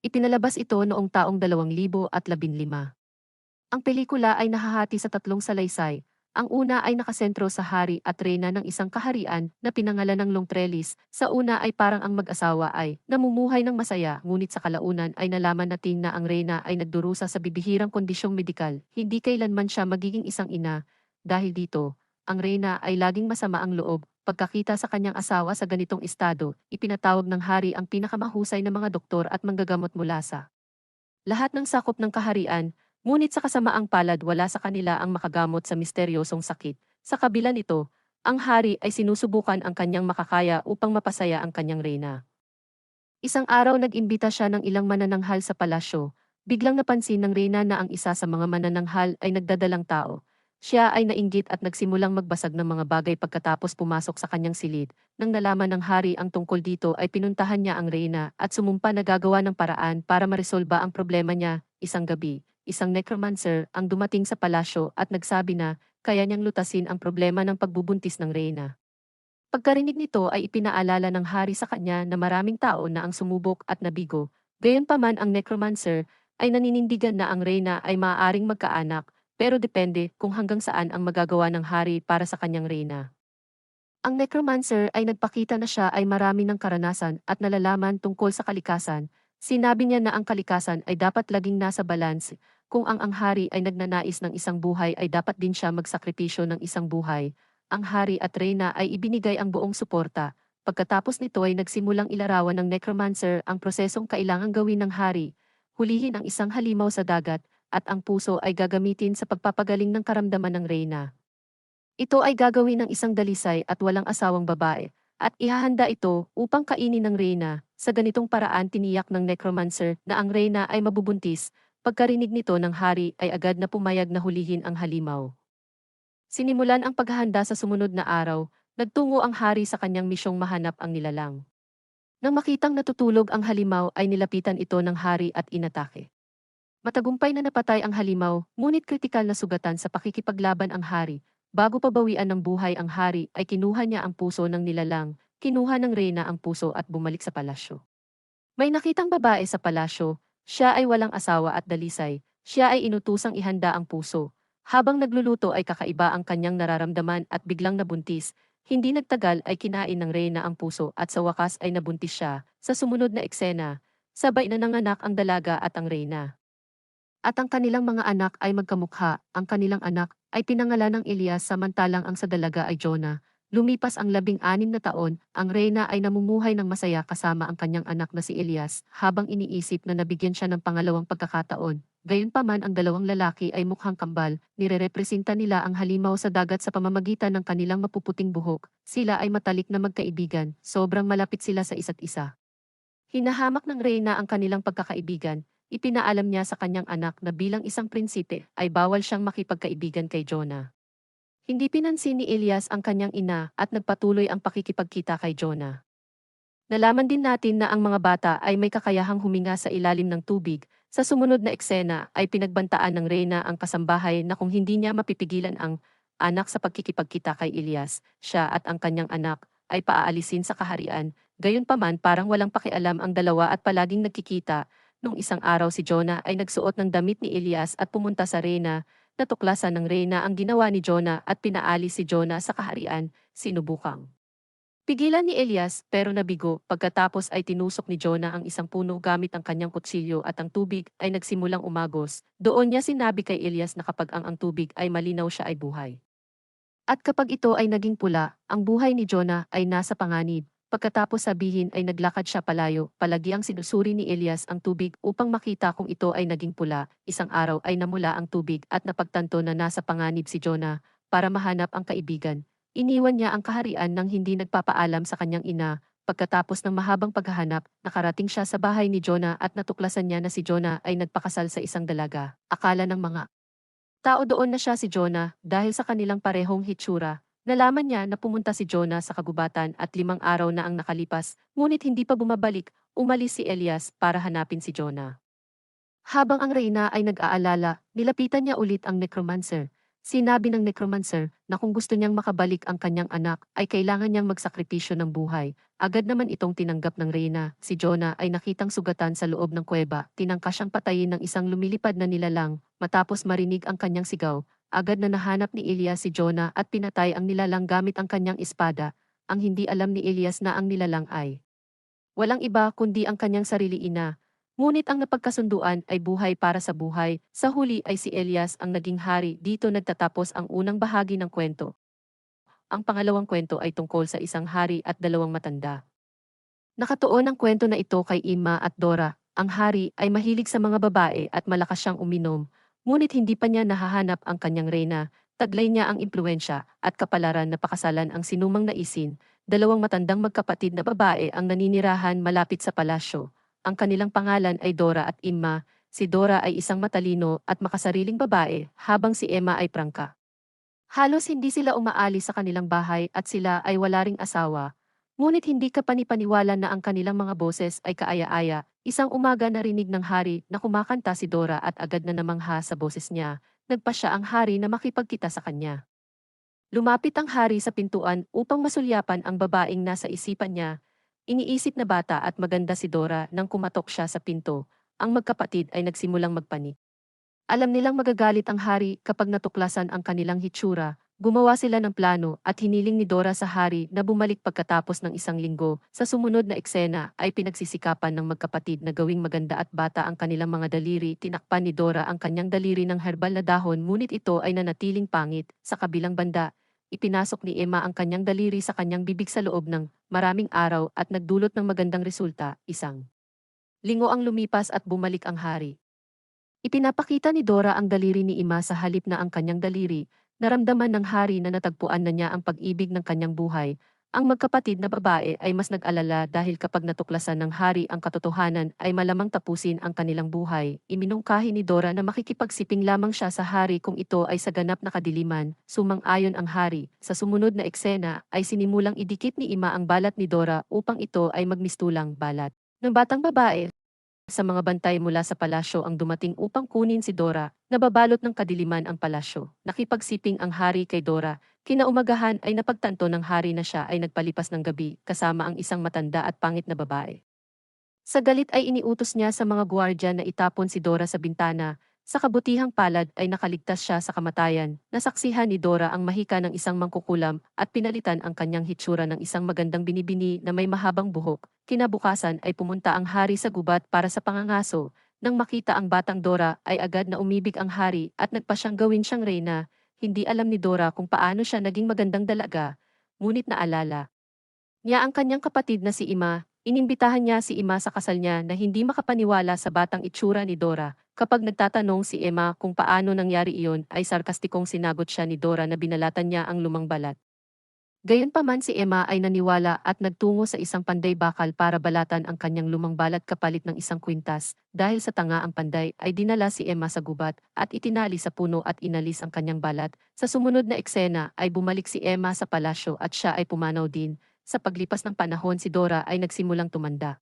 Ipinalabas ito noong taong 2015. Ang pelikula ay nahahati sa tatlong salaysay. Ang una ay nakasentro sa hari at reyna ng isang kaharian na pinangalan ng Longtrelis. Sa una ay parang ang mag-asawa ay namumuhay ng masaya, ngunit sa kalaunan ay nalaman natin na ang reyna ay nagdurusa sa bibihirang kondisyong medikal. Hindi kailanman siya magiging isang ina. Dahil dito, ang reyna ay laging masama ang loob. Pagkakita sa kanyang asawa sa ganitong estado, ipinatawag ng hari ang pinakamahusay na mga doktor at manggagamot mula sa lahat ng sakop ng kaharian, ngunit sa kasamaang palad wala sa kanila ang makagamot sa misteryosong sakit. Sa kabila nito, ang hari ay sinusubukan ang kanyang makakaya upang mapasaya ang kanyang reyna. Isang araw nag-imbita siya ng ilang manananghal sa palasyo. Biglang napansin ng reyna na ang isa sa mga manananghal ay nagdadalang tao. Siya ay nainggit at nagsimulang magbasag ng mga bagay pagkatapos pumasok sa kanyang silid. Nang nalaman ng hari ang tungkol dito ay pinuntahan niya ang reyna at sumumpa na gagawa ng paraan para maresolba ang problema niya. Isang gabi, isang necromancer ang dumating sa palasyo at nagsabi na kaya niyang lutasin ang problema ng pagbubuntis ng reyna. Pagkarinig nito ay ipinaalala ng hari sa kanya na maraming tao na ang sumubok at nabigo. Gayunpaman ang necromancer ay naninindigan na ang reyna ay maaaring magkaanak, pero depende kung hanggang saan ang magagawa ng hari para sa kanyang reyna. Ang necromancer ay nagpakita na siya ay marami ng karanasan at nalalaman tungkol sa kalikasan. Sinabi niya na ang kalikasan ay dapat laging nasa balance. Kung ang hari ay nagnanais ng isang buhay ay dapat din siya magsakripisyo ng isang buhay. Ang hari at reyna ay ibinigay ang buong suporta. Pagkatapos nito ay nagsimulang ilarawan ng necromancer ang prosesong kailangang gawin ng hari. Hulihin ang isang halimaw sa dagat at ang puso ay gagamitin sa pagpapagaling ng karamdaman ng reyna. Ito ay gagawin ng isang dalisay at walang asawang babae, at ihahanda ito upang kainin ng reyna. Sa ganitong paraan tiniyak ng necromancer na ang reyna ay mabubuntis. Pagkarinig nito ng hari ay agad na pumayag na hulihin ang halimaw. Sinimulan ang paghahanda sa sumunod na araw, nagtungo ang hari sa kanyang misyong mahanap ang nilalang. Nang makitang natutulog ang halimaw ay nilapitan ito ng hari at inatake. Matagumpay na napatay ang halimaw, ngunit kritikal na sugatan sa pakikipaglaban ang hari. Bago pabawian ng buhay ang hari ay kinuha niya ang puso ng nilalang, kinuha ng reyna ang puso at bumalik sa palasyo. May nakitang babae sa palasyo, siya ay walang asawa at dalisay, siya ay inutusang ihanda ang puso. Habang nagluluto ay kakaiba ang kanyang nararamdaman at biglang nabuntis. Hindi nagtagal ay kinain ng reyna ang puso at sa wakas ay nabuntis siya. Sa sumunod na eksena, sabay na nanganak ang dalaga at ang reyna. At ang kanilang mga anak ay magkamukha, ang kanilang anak ay pinangalan ng Elias samantalang ang sa dalaga ay Jonah. Lumipas ang 16 na taon, ang reyna ay namumuhay ng masaya kasama ang kanyang anak na si Elias, habang iniisip na nabigyan siya ng pangalawang pagkakataon. Gayunpaman ang dalawang lalaki ay mukhang kambal, nirerepresenta nila ang halimaw sa dagat sa pamamagitan ng kanilang mapuputing buhok. Sila ay matalik na magkaibigan, sobrang malapit sila sa isa't isa. Hinahamak ng reyna ang kanilang pagkakaibigan. Ipinaalam niya sa kanyang anak na bilang isang prinsipe ay bawal siyang makipagkaibigan kay Jonah. Hindi pinansin ni Elias ang kanyang ina at nagpatuloy ang pakikipagkita kay Jonah. Nalaman din natin na ang mga bata ay may kakayahang huminga sa ilalim ng tubig. Sa sumunod na eksena ay pinagbantaan ng reyna ang kasambahay na kung hindi niya mapipigilan ang anak sa pagkikipagkita kay Elias, siya at ang kanyang anak ay paaalisin sa kaharian. Gayunpaman parang walang pakialam ang dalawa at palaging nagkikita. Nung isang araw si Jonah ay nagsuot ng damit ni Elias at pumunta sa reyna. Natuklasan ng reyna ang ginawa ni Jonah at pinaalis si Jonah sa kaharian, sinubukang pigilan ni Elias pero nabigo pagkatapos ay tinusok ni Jonah ang isang puno gamit ang kanyang kutsilyo at ang tubig ay nagsimulang umagos. Doon niya sinabi kay Elias na kapag ang tubig ay malinaw siya ay buhay. At kapag ito ay naging pula, ang buhay ni Jonah ay nasa panganib. Pagkatapos sabihin ay naglakad siya palayo, palagi ang sinusuri ni Elias ang tubig upang makita kung ito ay naging pula. Isang araw ay namula ang tubig at napagtanto na nasa panganib si Jonah para mahanap ang kaibigan. Iniwan niya ang kaharian nang hindi nagpapaalam sa kanyang ina. Pagkatapos ng mahabang paghahanap, nakarating siya sa bahay ni Jonah at natuklasan niya na si Jonah ay nagpakasal sa isang dalaga. Akala ng mga tao doon na siya si Jonah dahil sa kanilang parehong hitsura. Nalaman niya na pumunta si Jonah sa kagubatan at 5 araw na ang nakalipas, ngunit hindi pa bumabalik, umalis si Elias para hanapin si Jonah. Habang ang reyna ay nag-aalala, nilapitan niya ulit ang necromancer. Sinabi ng necromancer na kung gusto niyang makabalik ang kanyang anak ay kailangan niyang magsakripisyo ng buhay. Agad naman itong tinanggap ng reyna. Si Jonah ay nakitang sugatan sa loob ng kuweba. Tinangka siyang patayin ng isang lumilipad na nilalang. Matapos marinig ang kanyang sigaw, agad na nahanap ni Elias si Jonah at pinatay ang nilalang gamit ang kanyang espada. Ang hindi alam ni Elias na ang nilalang ay walang iba kundi ang kanyang sarili ina. Ngunit ang napagkasunduan ay buhay para sa buhay. Sa huli ay si Elias ang naging hari. Dito nagtatapos ang unang bahagi ng kwento. Ang pangalawang kwento ay tungkol sa isang hari at dalawang matanda. Nakatuon ang kwento na ito kay Ima at Dora. Ang hari ay mahilig sa mga babae at malakas siyang uminom. Ngunit hindi pa niya nahahanap ang kanyang reyna. Taglay niya ang impluensya at kapalaran na pakasalan ang sinumang naisin. Dalawang matandang magkapatid na babae ang naninirahan malapit sa palasyo. Ang kanilang pangalan ay Dora at Imma. Si Dora ay isang matalino at makasariling babae, habang si Emma ay prangka. Halos hindi sila umaalis sa kanilang bahay at sila ay wala ring asawa. Ngunit hindi ka panipaniwala na ang kanilang mga boses ay kaaya-aya. Isang umaga narinig ng hari na kumakanta si Dora at agad na namangha sa boses niya. Nagpa siya ang hari na makipagkita sa kanya. Lumapit ang hari sa pintuan upang masulyapan ang babaeng nasa isipan niya. Iniisip na bata at maganda si Dora nang kumatok siya sa pinto. Ang magkapatid ay nagsimulang magpanik. Alam nilang magagalit ang hari kapag natuklasan ang kanilang hitsura. Gumawa sila ng plano at hiniling ni Dora sa hari na bumalik pagkatapos ng isang linggo. Sa sumunod na eksena ay pinagsisikapan ng magkapatid na gawing maganda at bata ang kanilang mga daliri. Tinakpan ni Dora ang kanyang daliri ng herbal na dahon ngunit ito ay nanatiling pangit. Sa kabilang banda, ipinasok ni Emma ang kanyang daliri sa kanyang bibig sa loob ng maraming araw at nagdulot ng magandang resulta. Isang linggo ang lumipas at bumalik ang hari. Ipinapakita ni Dora ang daliri ni Ima sa halip na ang kanyang daliri. Naramdaman ng hari na natagpuan na niya ang pag-ibig ng kanyang buhay. Ang magkapatid na babae ay mas nag-alala dahil kapag natuklasan ng hari ang katotohanan ay malamang tapusin ang kanilang buhay. Iminungkahi ni Dora na makikipagsiping lamang siya sa hari kung ito ay sa ganap na kadiliman. Sumang-ayon ang hari. Sa sumunod na eksena ay sinimulang idikit ni Ima ang balat ni Dora upang ito ay magmistulang balat ng batang babae. Sa mga bantay mula sa palasyo ang dumating upang kunin si Dora, nababalot ng kadiliman ang palasyo. Nakipagsiping ang hari kay Dora. Kinaumagahan ay napagtanto ng hari na siya ay nagpalipas ng gabi kasama ang isang matanda at pangit na babae. Sa galit ay iniutos niya sa mga gwardiya na itapon si Dora sa bintana. Sa kabutihang palad ay nakaligtas siya sa kamatayan. Nasaksihan ni Dora ang mahika ng isang mangkukulam at pinalitan ang kanyang hitsura ng isang magandang binibini na may mahabang buhok. Kinabukasan ay pumunta ang hari sa gubat para sa pangangaso. Nang makita ang batang Dora ay agad na umibig ang hari at nagpa siyang gawin siyang reyna. Hindi alam ni Dora kung paano siya naging magandang dalaga. Ngunit naalala niya ang kanyang kapatid na si Ima. Inimbitahan niya si Ima sa kasal niya na hindi makapaniwala sa batang itsura ni Dora. Kapag nagtatanong si Emma kung paano nangyari iyon ay sarkastikong sinagot siya ni Dora na binalatan niya ang lumang balat. Gayunpaman si Emma ay naniwala at nagtungo sa isang panday bakal para balatan ang kanyang lumang balat kapalit ng isang kwintas. Dahil sa tanga ang panday ay dinala si Emma sa gubat at itinali sa puno at inalis ang kanyang balat. Sa sumunod na eksena ay bumalik si Emma sa palasyo at siya ay pumanaw din. Sa paglipas ng panahon si Dora ay nagsimulang tumanda.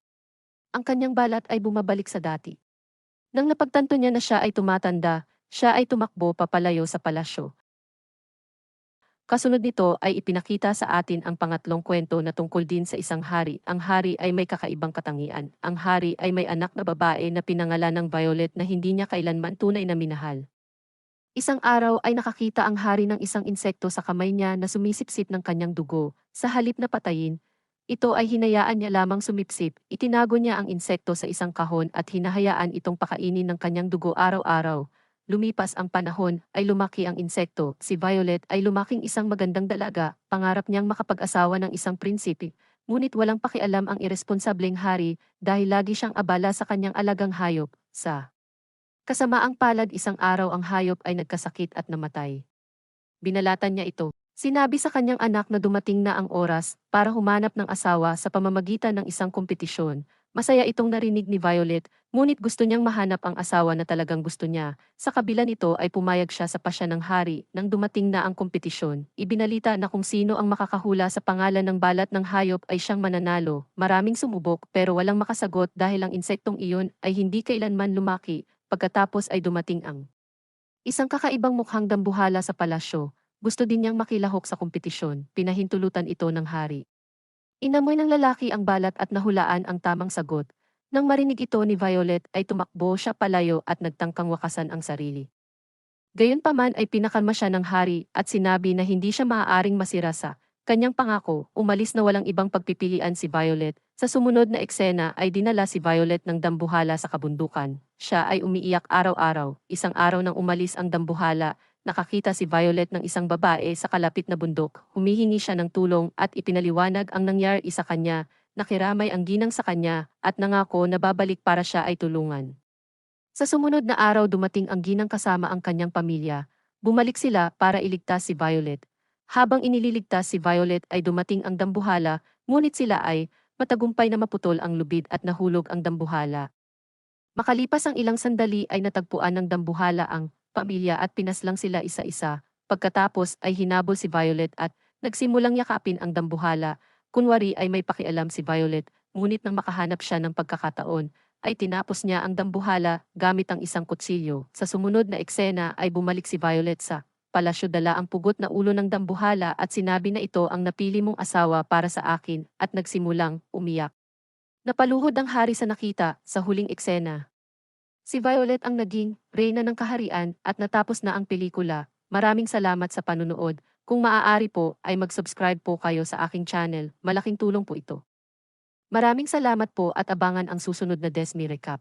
Ang kanyang balat ay bumabalik sa dati. Nang napagtanto niya na siya ay tumatanda, siya ay tumakbo papalayo sa palasyo. Kasunod nito ay ipinakita sa atin ang pangatlong kwento na tungkol din sa isang hari. Ang hari ay may kakaibang katangian. Ang hari ay may anak na babae na pinangalan ng Violet na hindi niya kailanman tunay na minahal. Isang araw ay nakakita ang hari ng isang insekto sa kamay niya na sumisipsip ng kanyang dugo. Sa halip na patayin, ito ay hinayaan niya lamang sumipsip. Itinago niya ang insekto sa isang kahon at hinahayaan itong pakainin ng kanyang dugo araw-araw. Lumipas ang panahon, ay lumaki ang insekto. Si Violet ay lumaking isang magandang dalaga. Pangarap niyang makapag-asawa ng isang prinsipe. Ngunit walang pakialam ang iresponsableng hari dahil lagi siyang abala sa kanyang alagang hayop. Sa kasamaang palad isang araw ang hayop ay nagkasakit at namatay. Binalatan niya ito. Sinabi sa kanyang anak na dumating na ang oras para humanap ng asawa sa pamamagitan ng isang kompetisyon. Masaya itong narinig ni Violet, ngunit gusto niyang mahanap ang asawa na talagang gusto niya. Sa kabila nito ay pumayag siya sa pasya ng hari nang dumating na ang kompetisyon. Ibinalita na kung sino ang makakahula sa pangalan ng balat ng hayop ay siyang mananalo. Maraming sumubok pero walang makasagot dahil ang insektong iyon ay hindi kailanman lumaki. Pagkatapos ay dumating ang Isang kakaibang mukhang dambuhala sa palasyo, gusto din niyang makilahok sa kompetisyon, pinahintulutan ito ng hari. Inamoy ng lalaki ang balat at nahulaan ang tamang sagot. Nang marinig ito ni Violet ay tumakbo siya palayo at nagtangkang wakasan ang sarili. Gayunpaman ay pinakalma siya ng hari at sinabi na hindi siya maaaring masira sa kanyang pangako. Umalis na walang ibang pagpipilian si Violet. Sa sumunod na eksena ay dinala si Violet ng dambuhala sa kabundukan. Siya ay umiiyak araw-araw. Isang araw nang umalis ang dambuhala, nakakita si Violet ng isang babae sa kalapit na bundok. Humihingi siya ng tulong at ipinaliwanag ang nangyari sa kanya. Nakiramay ang ginang sa kanya at nangako na babalik para siya ay tulungan. Sa sumunod na araw dumating ang ginang kasama ang kanyang pamilya. Bumalik sila para iligtas si Violet. Habang inililigtas si Violet ay dumating ang dambuhala, ngunit sila ay matagumpay na maputol ang lubid at nahulog ang dambuhala. Makalipas ang ilang sandali ay natagpuan ng dambuhala ang pamilya at pinaslang sila isa-isa. Pagkatapos ay hinabol si Violet at nagsimulang yakapin ang dambuhala. Kunwari ay may pakialam si Violet, ngunit nang makahanap siya ng pagkakataon, ay tinapos niya ang dambuhala gamit ang isang kutsilyo. Sa sumunod na eksena ay bumalik si Violet sa palasyo, dala ang pugot na ulo ng dambuhala at sinabi na ito ang napili mong asawa para sa akin at nagsimulang umiyak. Napaluhod ang hari sa nakita sa huling eksena. Si Violet ang naging reyna ng kaharian at natapos na ang pelikula. Maraming salamat sa panunood. Kung maaari po ay mag-subscribe po kayo sa aking channel. Malaking tulong po ito. Maraming salamat po at abangan ang susunod na Desmi Recap.